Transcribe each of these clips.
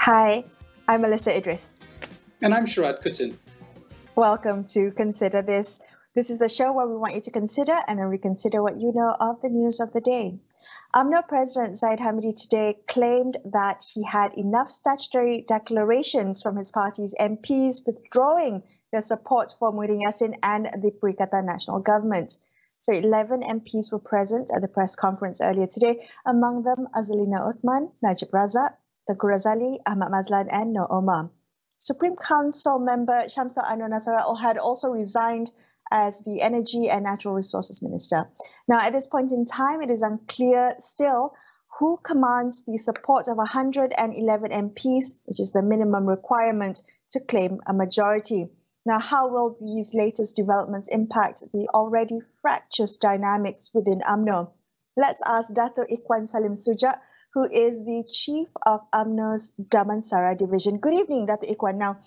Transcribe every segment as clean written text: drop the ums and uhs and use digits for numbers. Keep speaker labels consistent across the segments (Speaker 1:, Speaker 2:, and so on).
Speaker 1: Hi, I'm Melisa Idris.
Speaker 2: And I'm Sharaad Kuttan.
Speaker 1: Welcome to Consider This. This is the show where we want you to consider and then reconsider what you know of the news of the day. UMNO President Zaid Hamidin today claimed that he had enough statutory declarations from his party's MPs withdrawing their support for Muhyiddin and the Perikatan National Government. So 11 MPs were present at the press conference earlier today, among them Azalina Uthman, Najib Razak, Tengku Razali, Ahmad Mazlan and Noor Omar. Supreme Council member Shamsul Anwar Nasara had also resigned as the Energy and Natural Resources Minister. Now, at this point in time, it is unclear still who commands the support of 111 MPs, which is the minimum requirement to claim a majority. Now, how will these latest developments impact the already fractious dynamics within UMNO? Let's ask Datuk Ikhwan Salim Sujak, who is the chief of UMNO's Damansara division. Good evening, Datuk Ikhwan. Now,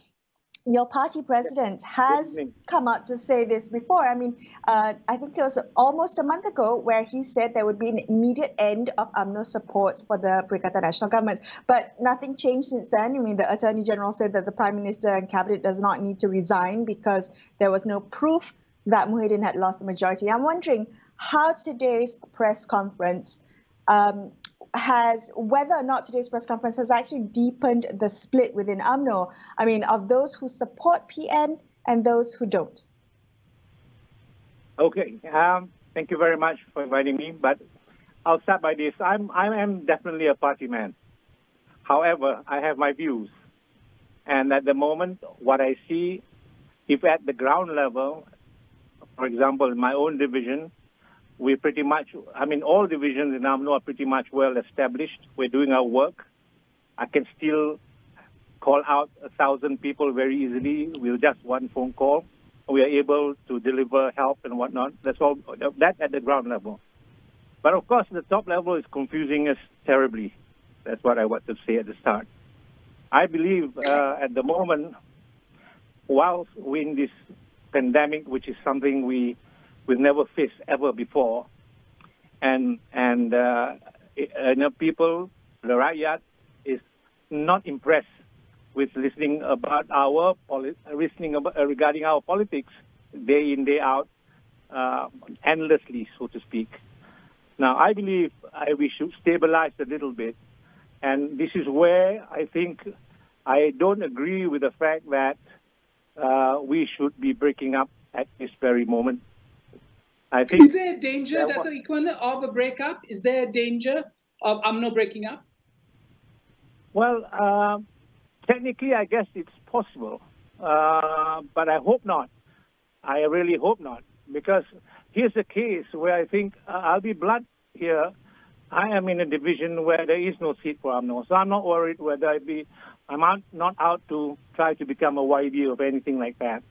Speaker 1: your party president has come out to say this before. I mean, I think it was almost a month ago where he said there would be an immediate end of UMNO support for the Perikatan National Government. But nothing changed since then. I mean, the Attorney General said that the Prime Minister and Cabinet does not need to resign because there was no proof that Muhyiddin had lost the majority. I'm wondering how today's press conference whether or not today's press conference has actually deepened the split within UMNO. I mean, of those who support PN and those who don't.
Speaker 3: Okay, thank you very much for inviting me, but I'll start by this. I am definitely a party man. However, I have my views. And at the moment, what I see, if at the ground level, for example, in my own division, we pretty much, I mean, all divisions in UMNO are pretty much well established. We're doing our work. I can still call out 1,000 people very easily with just one phone call. We are able to deliver help and whatnot. That's all, that at the ground level. But of course, the top level is confusing us terribly. That's what I want to say at the start. I believe at the moment, whilst we're in this pandemic, which is something we've never faced ever before, and people, the rakyat, is not impressed with listening about regarding our politics day in day out, endlessly, so to speak. Now, I believe we should stabilize a little bit, and this is where I think I don't agree with the fact that we should be breaking up at this very moment. I think
Speaker 2: is there a danger, Datuk Ikhwan, of a breakup? Is there a danger of UMNO breaking up?
Speaker 3: Well, technically, I guess it's possible, but I hope not. I really hope not, because here's a case where I think, I'll be blunt here, I am in a division where there is no seat for UMNO, so I'm not worried whether I'm not out to try to become a YB or anything like that.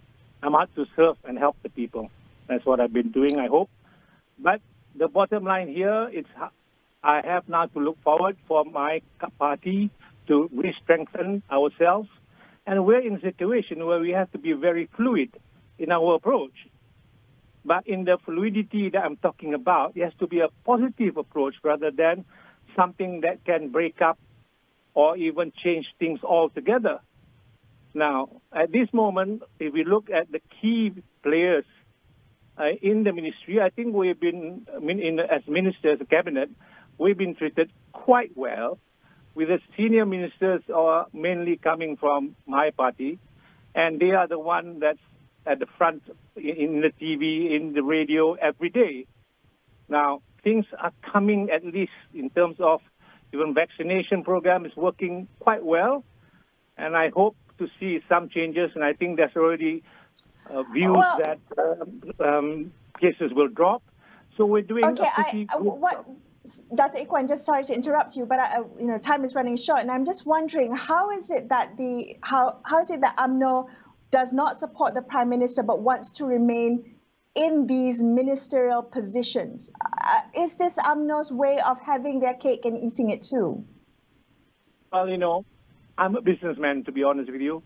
Speaker 3: I'm out to serve and help the people. That's what I've been doing, I hope. But the bottom line here is I have now to look forward for my party to re-strengthen ourselves. And we're in a situation where we have to be very fluid in our approach. But in the fluidity that I'm talking about, it has to be a positive approach rather than something that can break up or even change things altogether. Now, at this moment, if we look at the key players in the ministry, I think we've been, as ministers, the cabinet, we've been treated quite well, with the senior ministers are mainly coming from my party, and they are the one that's at the front in the TV, in the radio every day. Now, things are coming, at least in terms of even vaccination program is working quite well, and I hope to see some changes, and I think there's already views that cases will drop. So we're doing
Speaker 1: Datuk Ikhwan, just sorry to interrupt you, but time is running short, and I'm just wondering how is it that UMNO does not support the Prime Minister but wants to remain in these ministerial positions? Is this UMNO's way of having their cake and eating it too?
Speaker 3: Well, I'm a businessman, to be honest with you.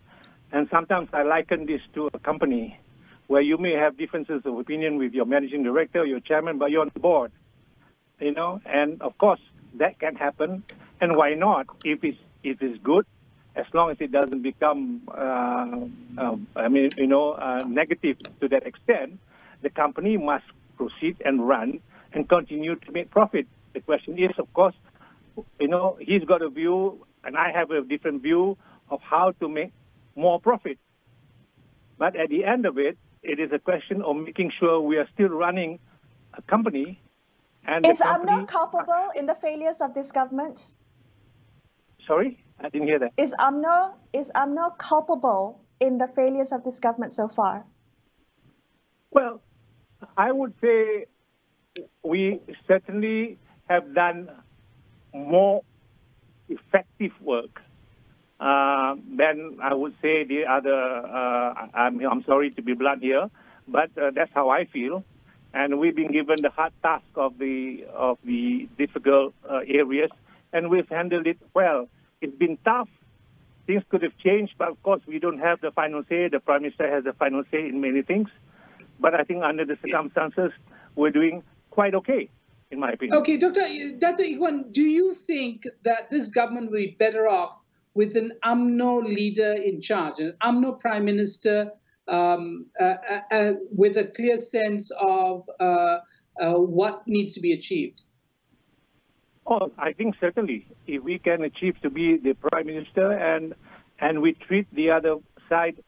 Speaker 3: And sometimes I liken this to a company where you may have differences of opinion with your managing director, your chairman, but you're on the board. And of course, that can happen. And why not? If it's good, as long as it doesn't become, negative to that extent, the company must proceed and run and continue to make profit. The question is, of course, he's got a view, and I have a different view of how to make more profit. But at the end of it, it is a question of making sure we are still running a company. And
Speaker 1: is UMNO culpable in the failures of this government?
Speaker 3: Sorry, I didn't hear that.
Speaker 1: Is UMNO culpable in the failures of this government so far?
Speaker 3: Well, I would say we certainly have done more effective work than I would say the other. I'm sorry to be blunt here, but that's how I feel. And we've been given the hard task of the difficult areas, and we've handled it well. It's been tough. Things could have changed, but of course we don't have the final say. The Prime Minister has the final say in many things. But I think under the circumstances, we're doing quite okay, in my opinion.
Speaker 2: Okay, Dr. Ikhwan, do you think that this government will be better off with an UMNO leader in charge, an UMNO Prime Minister with a clear sense of what needs to be achieved?
Speaker 3: Oh, I think certainly. If we can achieve to be the Prime Minister and we treat the other side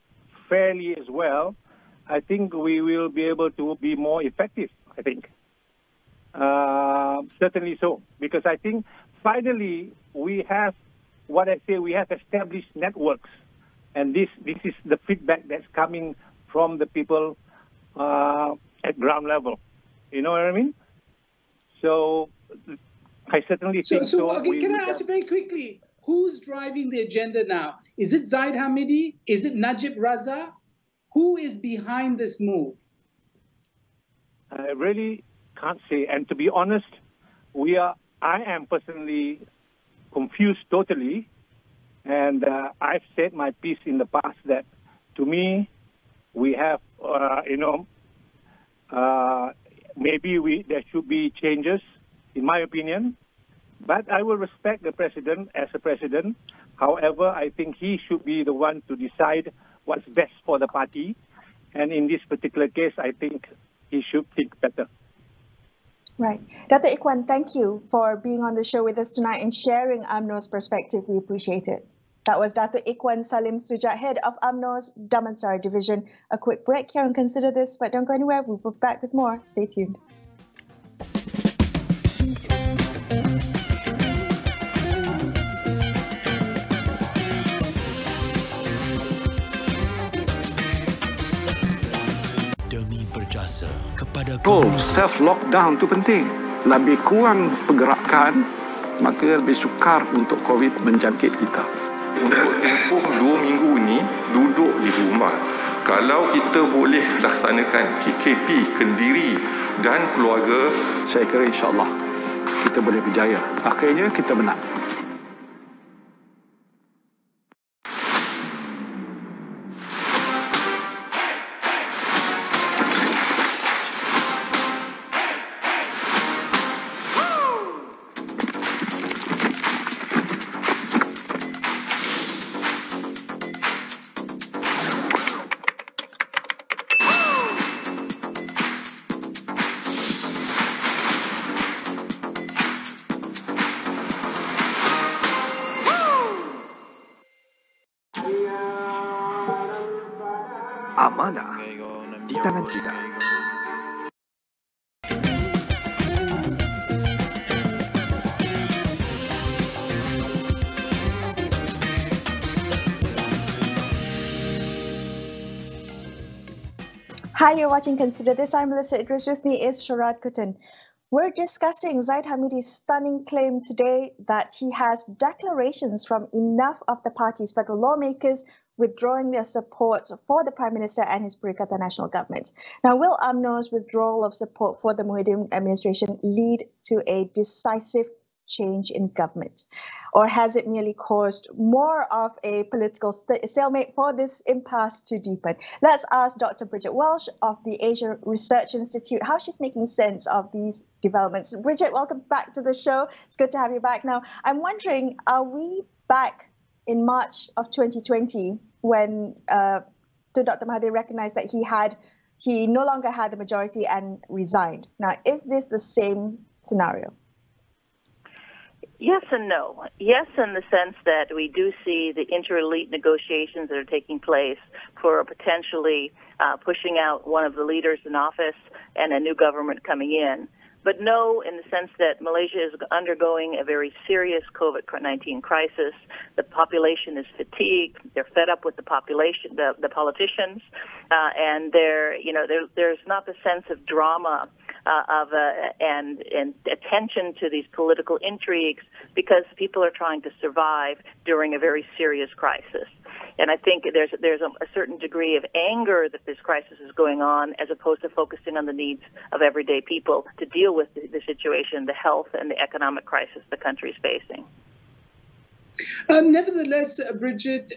Speaker 3: fairly as well, I think we will be able to be more effective, I think. Certainly so, because I think finally we have, we have established networks. And this is the feedback that's coming from the people at ground level. You know what I mean? So I certainly think so.
Speaker 2: Okay, can I ask you very quickly, who's driving the agenda now? Is it Zaid Hamidi? Is it Najib Raza? Who is behind this move?
Speaker 3: I really can't say. And to be honest, I am personally confused totally. And I've said my piece in the past that, to me, we have, maybe there should be changes, in my opinion. But I will respect the president as a president. However, I think he should be the one to decide what's best for the party. And in this particular case, I think he should think better.
Speaker 1: Right. Dr. Ikhwan, thank you for being on the show with us tonight and sharing UMNO's perspective. We appreciate it. That was Dr. Ikhwan Salim Sujak, head of UMNO's Damansara division. A quick break here and consider this, but don't go anywhere. We'll be back with more. Stay tuned.
Speaker 4: Demi berjasa kepada
Speaker 5: self-lockdown tu penting. Lebih kurang pergerakan, maka lebih sukar untuk COVID menjangkit kita.
Speaker 6: Untuk tempoh 2 minggu ni duduk di rumah. Kalau kita boleh laksanakan KKP Kendiri dan keluarga,
Speaker 5: saya kira insya-Allah kita boleh berjaya. Akhirnya kita menang.
Speaker 7: Amanah di tangan kita.
Speaker 1: Hi, you're watching Consider This. I'm Melisa Idris. With me is Sharaad Kuttan. We're discussing Zaid Hamidi's stunning claim today that he has declarations from enough of the party's federal lawmakers withdrawing their support for the Prime Minister and his Perikatan National Government. Now, will UMNO's withdrawal of support for the Muhyiddin administration lead to a decisive change in government? Or has it merely caused more of a political stalemate for this impasse to deepen? Let's ask Dr. Bridget Welsh of the Asia Research Institute how she's making sense of these developments. Bridget, welcome back to the show. It's good to have you back. Now, I'm wondering, are we back in March of 2020 when Dr. Mahathir recognized that he no longer had the majority and resigned. Now, is this the same scenario?
Speaker 8: Yes and no. Yes, in the sense that we do see the inter-elite negotiations that are taking place for potentially pushing out one of the leaders in office and a new government coming in. But no, in the sense that Malaysia is undergoing a very serious COVID-19 crisis. The population is fatigued. They're fed up with the population, the politicians, and there's not the sense of drama and attention to these political intrigues because people are trying to survive during a very serious crisis. And I think there's a certain degree of anger that this crisis is going on, as opposed to focusing on the needs of everyday people to deal with the situation, the health and the economic crisis the country is facing.
Speaker 2: Nevertheless, Bridget,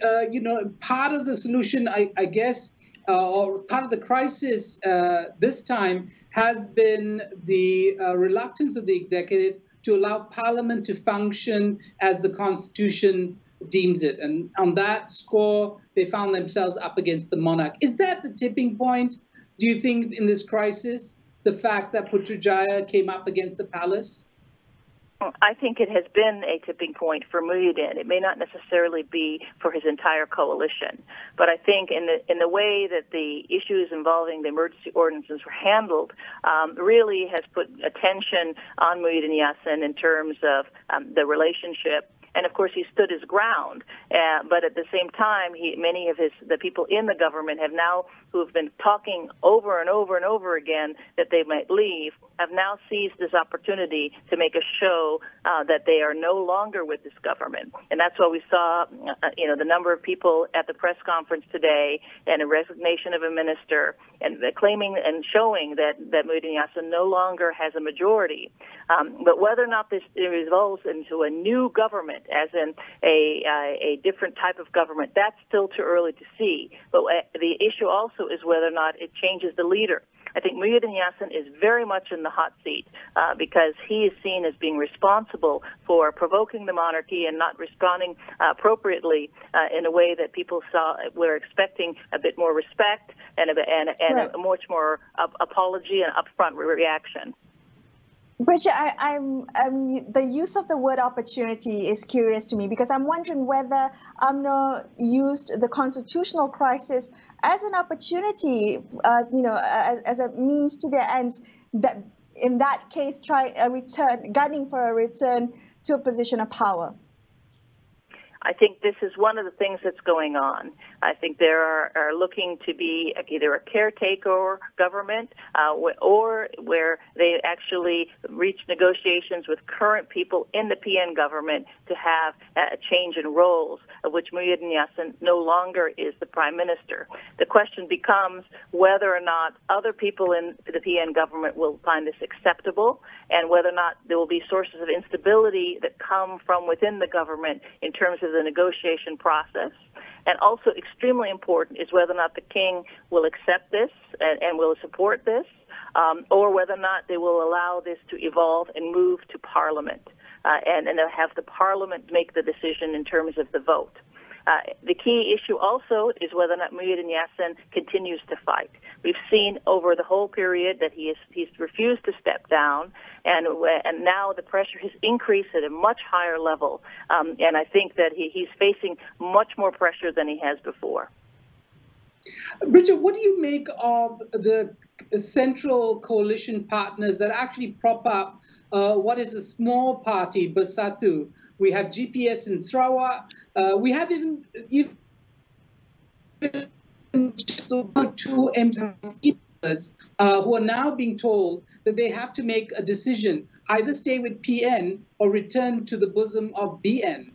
Speaker 2: part of the solution, I guess, or part of the crisis this time has been the reluctance of the executive to allow Parliament to function as the Constitution deems it. And on that score, they found themselves up against the monarch. Is that the tipping point, do you think, in this crisis, the fact that Putrajaya came up against the palace?
Speaker 8: I think it has been a tipping point for Muhyiddin. It may not necessarily be for his entire coalition, but I think in the way that the issues involving the emergency ordinances were handled really has put attention on Muhyiddin Yassin in terms of the relationship. And of course, he stood his ground. But at the same time, many of the people in the government have now, who have been talking over and over and over again that they might leave, have now seized this opportunity to make a show that they are no longer with this government. And that's why we saw, the number of people at the press conference today and a resignation of a minister and claiming and showing that Muhyiddin Yassin no longer has a majority. But whether or not this evolves into a new government, as in a different type of government, that's still too early to see. But the issue also is whether or not it changes the leader. I think Muhyiddin Yassin is very much in the hot seat because he is seen as being responsible for provoking the monarchy and not responding appropriately in a way that people were expecting a bit more respect and a much more apology and upfront reaction.
Speaker 1: Bridget, the use of the word opportunity is curious to me because I'm wondering whether UMNO used the constitutional crisis as an opportunity, as a means to their ends. That in that case, gunning for a return to a position of power.
Speaker 8: I think this is one of the things that's going on. I think they are looking to be either a caretaker government or where they actually reach negotiations with current people in the PN government to have a change in roles, of which Muhyiddin Yassin no longer is the prime minister. The question becomes whether or not other people in the PN government will find this acceptable and whether or not there will be sources of instability that come from within the government in terms of the negotiation process. And also extremely important is whether or not the king will accept this and will support this, or whether or not they will allow this to evolve and move to Parliament and have the Parliament make the decision in terms of the vote. The key issue also is whether or not Muhyiddin Yassin continues to fight. We've seen over the whole period that he's refused to step down, and now the pressure has increased at a much higher level. And I think that he's facing much more pressure than he has before.
Speaker 2: Bridget, what do you make of the central coalition partners that actually prop up what is a small party, Bersatu? We have GPS in Sarawak. We have even just 2 MPs who are now being told that they have to make a decision, either stay with PN or return to the bosom of BN.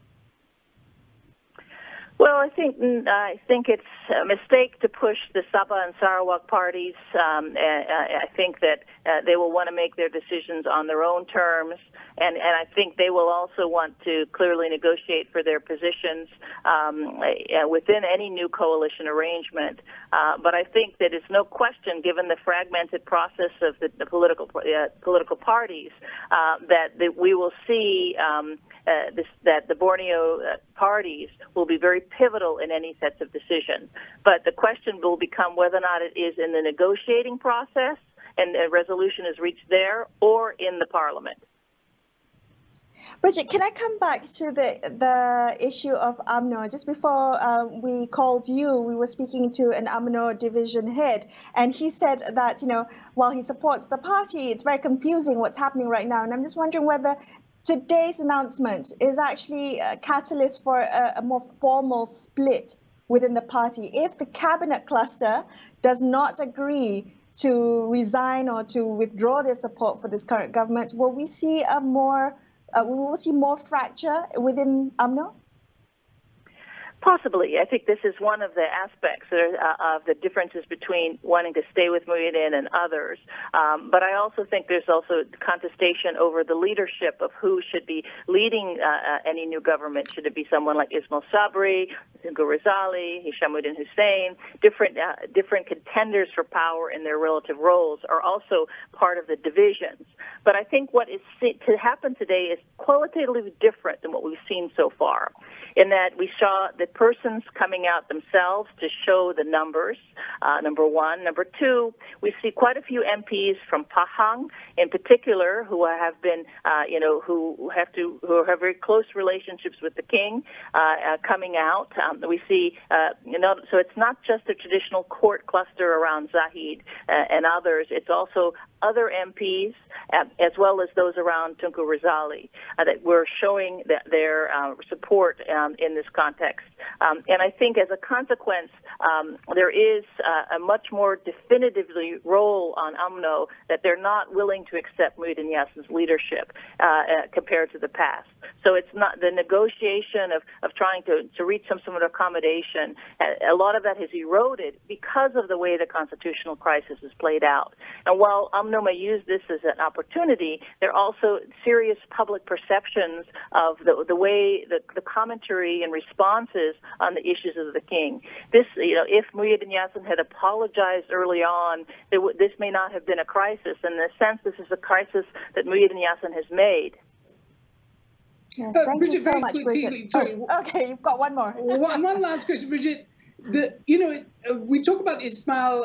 Speaker 8: Well, I think it's a mistake to push the Sabah and Sarawak parties. I think that they will want to make their decisions on their own terms, and I think they will also want to clearly negotiate for their positions within any new coalition arrangement. But I think that it's no question, given the fragmented process of the political parties, that we will see that the Borneo parties will be very pivotal in any sets of decisions. But the question will become whether or not it is in the negotiating process and a resolution is reached there, or in the parliament.
Speaker 1: Bridget, can I come back to the issue of UMNO? Just before we called you, we were speaking to an UMNO division head, and he said that, while he supports the party, it's very confusing what's happening right now. And I'm just wondering whether today's announcement is actually a catalyst for a more formal split within the party. If the cabinet cluster does not agree to resign or to withdraw their support for this current government, will we see more fracture within UMNO?
Speaker 8: Possibly. I think this is one of the aspects of the differences between wanting to stay with Muhyiddin and others. But I also think there's also contestation over the leadership of who should be leading any new government. Should it be someone like Ismail Sabri, Tunku Rizali, Hishamuddin Hussein? Different contenders for power in their relative roles are also part of the divisions. But I think what is to happen today is qualitatively different than what we've seen so far, in that we saw the persons coming out themselves to show the numbers, number one. Number two, we see quite a few MPs from Pahang in particular who have been, who have very close relationships with the king coming out. We see, so it's not just the traditional court cluster around Zahid and others. It's also other MPs, as well as those around Tunku Rizali, that were showing their support in this context. And I think as a consequence, there is a much more definitively role on UMNO that they're not willing to accept Muhyiddin Yassin's leadership compared to the past. So it's not the negotiation of trying to reach some sort of accommodation. A lot of that has eroded because of the way the constitutional crisis is played out. And while UMNO may use this as an opportunity, there are also serious public perceptions of the way the commentary and responses on the issues of the king. This, if Muhyiddin Yassin had apologized early on, this may not have been a crisis. In a sense, this is a crisis that Muhyiddin Yassin has made.
Speaker 1: Yeah, thank you so much, Bridget. Okay, you've got one more.
Speaker 2: One last question, Bridget. We talk about Ismail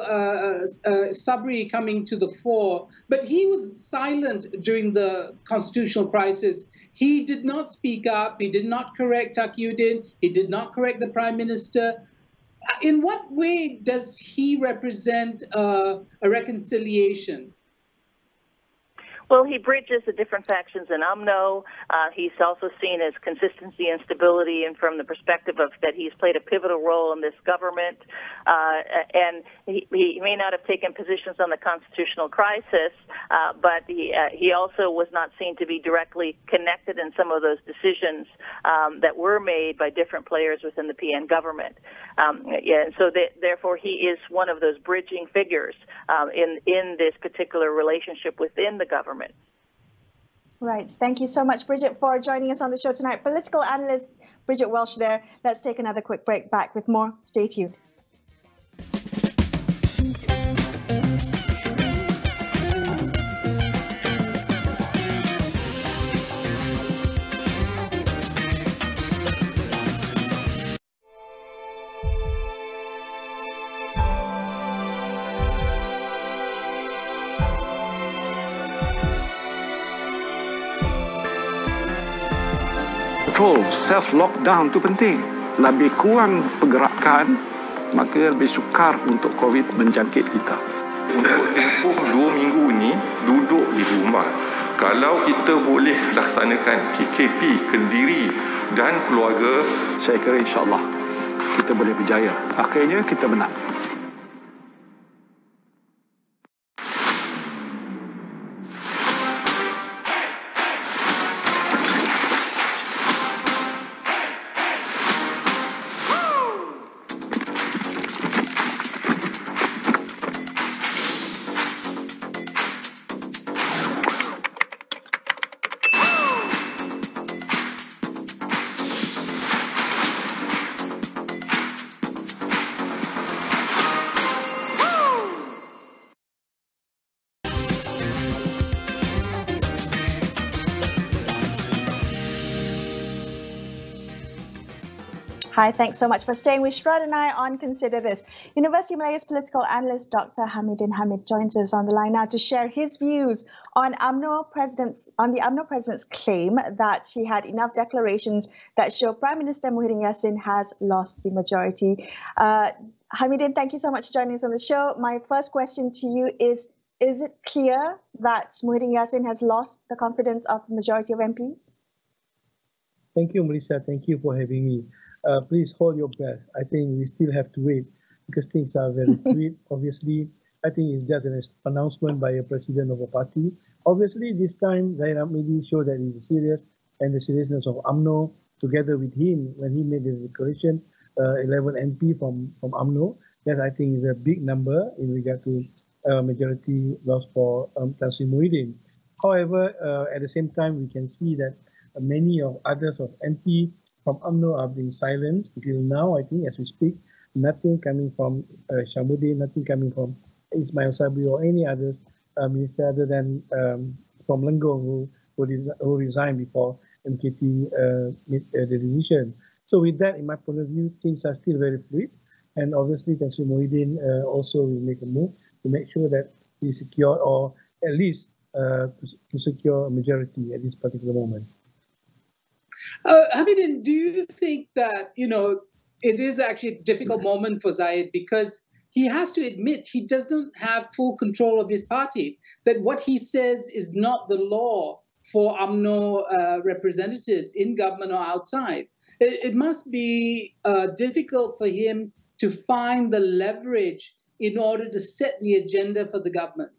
Speaker 2: Sabri coming to the fore, but he was silent during the constitutional crisis. He did not speak up. He did not correct Taqiyuddin. He did not correct the Prime Minister. In what way does he represent a reconciliation?
Speaker 8: Well, he bridges the different factions in UMNO. He's also seen as consistency and stability, and from the perspective of that he's played a pivotal role in this government. And he may not have taken positions on the constitutional crisis, but he also was not seen to be directly connected in some of those decisions that were made by different players within the PN government. And so therefore he is one of those bridging figures in this particular relationship within the government.
Speaker 1: Right. Thank you so much, Bridget, for joining us on the show tonight. Political analyst Bridget Welsh there. Let's take another quick break. Back with more. Stay tuned.
Speaker 5: Self-lockdown tu penting. Lebih kurang pergerakan, maka lebih sukar untuk COVID menjangkit kita.
Speaker 6: Untuk tempoh 2 minggu ni, duduk di rumah. Kalau kita boleh laksanakan KKP, Kendiri dan keluarga,
Speaker 5: saya kira insyaAllah kita boleh berjaya. Akhirnya kita menang.
Speaker 1: Hi, thanks so much for staying with Sharaad and I on Consider This. University of Malaysia's political analyst Dr. Hamid joins us on the line now to share his views on the UMNO president's claim that he had enough declarations that show Prime Minister Muhyiddin Yassin has lost the majority. Hamidin, thank you so much for joining us on the show. My first question to you is it clear that Muhyiddin Yassin has lost the confidence of the majority of MPs?
Speaker 9: Thank you, Melisa. Thank you for having me. Please hold your breath. I think we still have to wait because things are very fluid. Obviously, I think it's just an announcement by a president of a party. Obviously, this time, Zahid Hamidi showed that he's serious and the seriousness of UMNO together with him when he made the declaration, 11 MP from UMNO. That I think is a big number in regard to majority loss for Tan Sri Muhyiddin. However, at the same time, we can see that many of others of MP from UMNO are being silenced till now. I think as we speak, nothing coming from Shamuddin, nothing coming from Ismail Sabri or any others minister other than from Lenggong who resigned before MKT made the decision. So with that, in my point of view, things are still very fluid, and obviously Tan Sri Muhyiddin also will make a move to make sure that he secure or at least to secure a majority at this particular moment.
Speaker 2: Hamidin, do you think that, it is actually a difficult moment for Zahid because he has to admit he doesn't have full control of his party, that what he says is not the law for UMNO representatives in government or outside. It must be difficult for him to find the leverage in order to set the agenda for the government.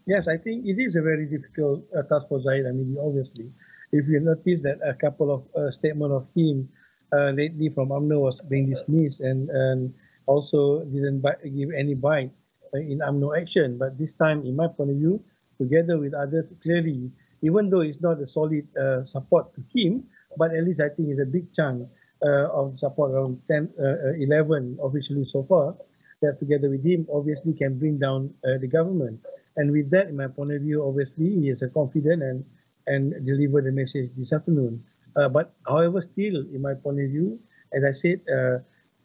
Speaker 9: Yes, I think it is a very difficult task for Zahid. I mean, obviously, if you notice that a couple of statements of him lately from UMNO was being dismissed and also didn't give any bite in UMNO action. But this time, in my point of view, together with others, clearly, even though it's not a solid support to him, but at least I think it's a big chunk of support, around 11 officially so far, that together with him obviously can bring down the government. And with that, in my point of view, obviously, he is confident and deliver the message this afternoon. But however, still, in my point of view, as I said,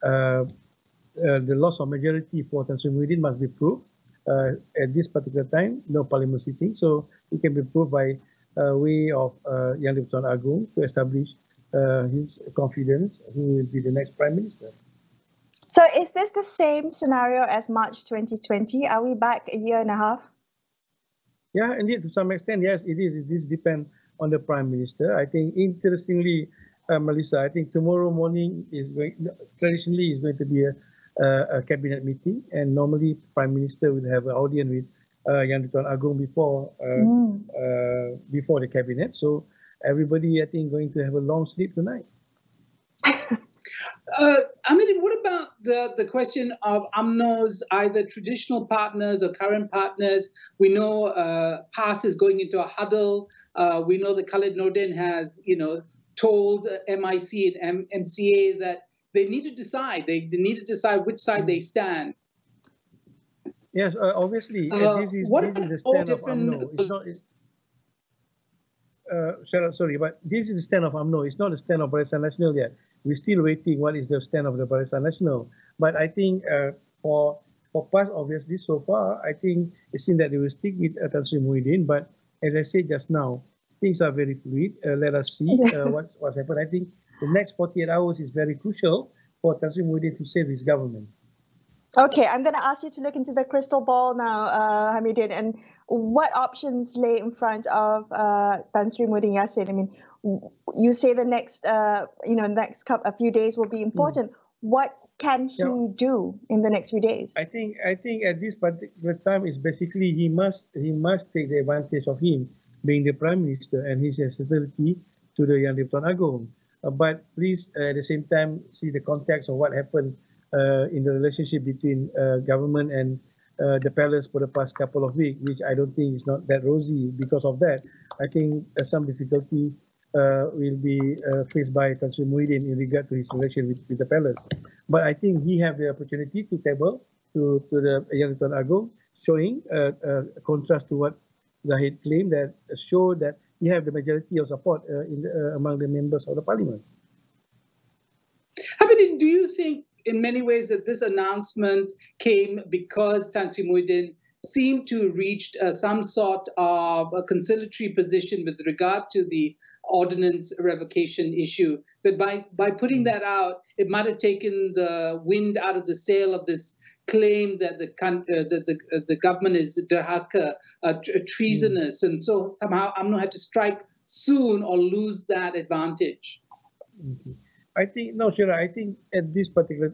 Speaker 9: the loss of majority for Tan Sri Muhyiddin must be proved at this particular time, no parliament sitting. So it can be proved by way of Yang di-Pertuan Agong to establish his confidence who will be the next Prime Minister.
Speaker 1: So is this the same scenario as March 2020? Are we back a year and a half?
Speaker 9: Yeah, indeed, to some extent, yes, it is. It depends on the Prime Minister. I think, interestingly, Melisa, I think tomorrow morning traditionally is going to be a cabinet meeting, and normally Prime Minister will have an audience with Yang di-Pertuan Agong before the cabinet. So everybody, I think, going to have a long sleep tonight.
Speaker 2: Hamidin, what about the question of UMNO's either traditional partners or current partners? We know PAS is going into a huddle. We know that Khalid Nordin has, told MIC and MCA that they need to decide. They need to decide which side they stand.
Speaker 9: Yes, obviously, this is the stand of UMNO. Sorry, but this is the stand of UMNO. It's not the stand of Barisan Nasional yet. We're still waiting what is the stand of the Barisan Nasional. But I think for PAS, obviously, so far, I think it seems that they will stick with Tan Sri Muhyiddin. But as I said just now, things are very fluid. Let us see what's happened. I think the next 48 hours is very crucial for Tan Sri Muhyiddin to save his government.
Speaker 1: Okay, I'm going to ask you to look into the crystal ball now, Hamidin, and what options lay in front of Tan Sri Muhyiddin Yassin? I mean, you say the next, a few days will be important. What can he do in the next few days? I think
Speaker 9: at this particular time is basically he must take the advantage of him being the Prime Minister and his accessibility to the Yang di-Pertuan Agong. But please, at the same time, see the context of what happened in the relationship between government and the palace for the past couple of weeks, which I don't think is not that rosy. Because of that, I think some difficulty will be faced by Tan Sri Muhyiddin in regard to his relation with the palace. But I think he have the opportunity to table to the Yang di-Pertuan Agong, showing a contrast to what Zahid claimed, that show that he have the majority of support among the members of the parliament.
Speaker 2: Hamidin, do you think in many ways that this announcement came because Tan Sri Muhyiddin seemed to reach some sort of a conciliatory position with regard to the ordinance revocation issue, that by putting that out, it might have taken the wind out of the sail of this claim that the government is derhaka, treasonous, and so somehow UMNO had to strike soon or lose that advantage?
Speaker 9: I think, no, Shira, I think at this particular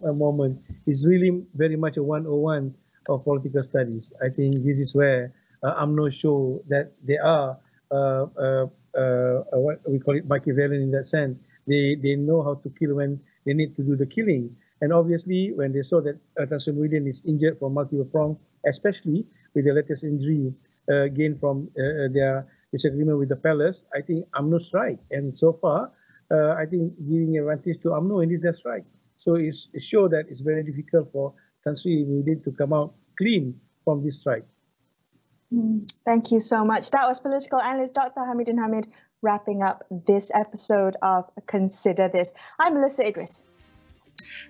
Speaker 9: moment is really very much a 101 of political studies. I think this is where UMNO show that they are what we call it Machiavellian in that sense. They know how to kill when they need to do the killing. And obviously, when they saw that Tan Sri Muhyiddin is injured from multiple prongs, especially with the latest injury gained from their disagreement with the palace, I think UMNO strike. And so far, I think giving advantage to UMNO in this strike. So it shows that it's very difficult for Tan Sri Muhyiddin to come out clean from this strike.
Speaker 1: Thank you so much. That was political analyst Dr. Hamidin Hamid wrapping up this episode of Consider This. I'm Melisa Idris.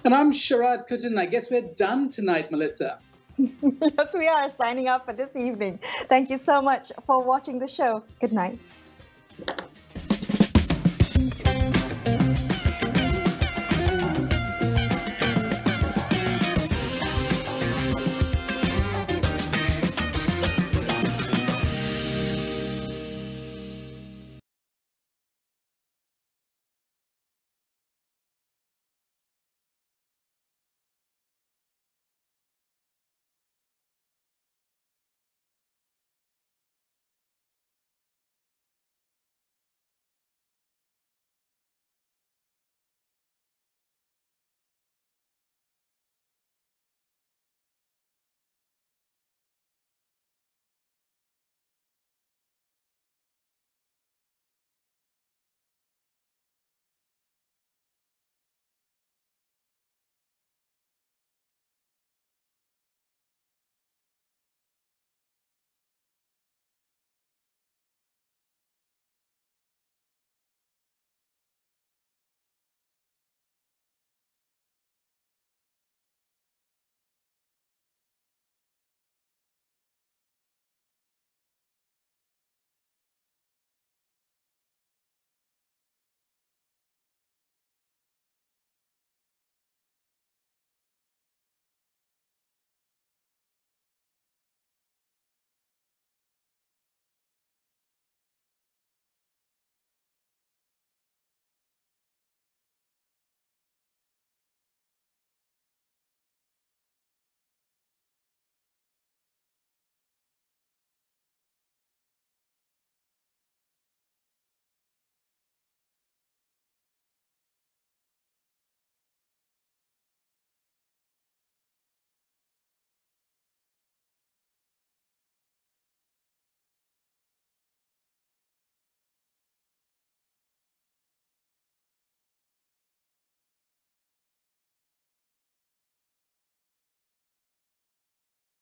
Speaker 2: And I'm Sharaad Kuttan. I guess we're done tonight, Melissa.
Speaker 1: Yes, we are signing off for this evening. Thank you so much for watching the show. Good night.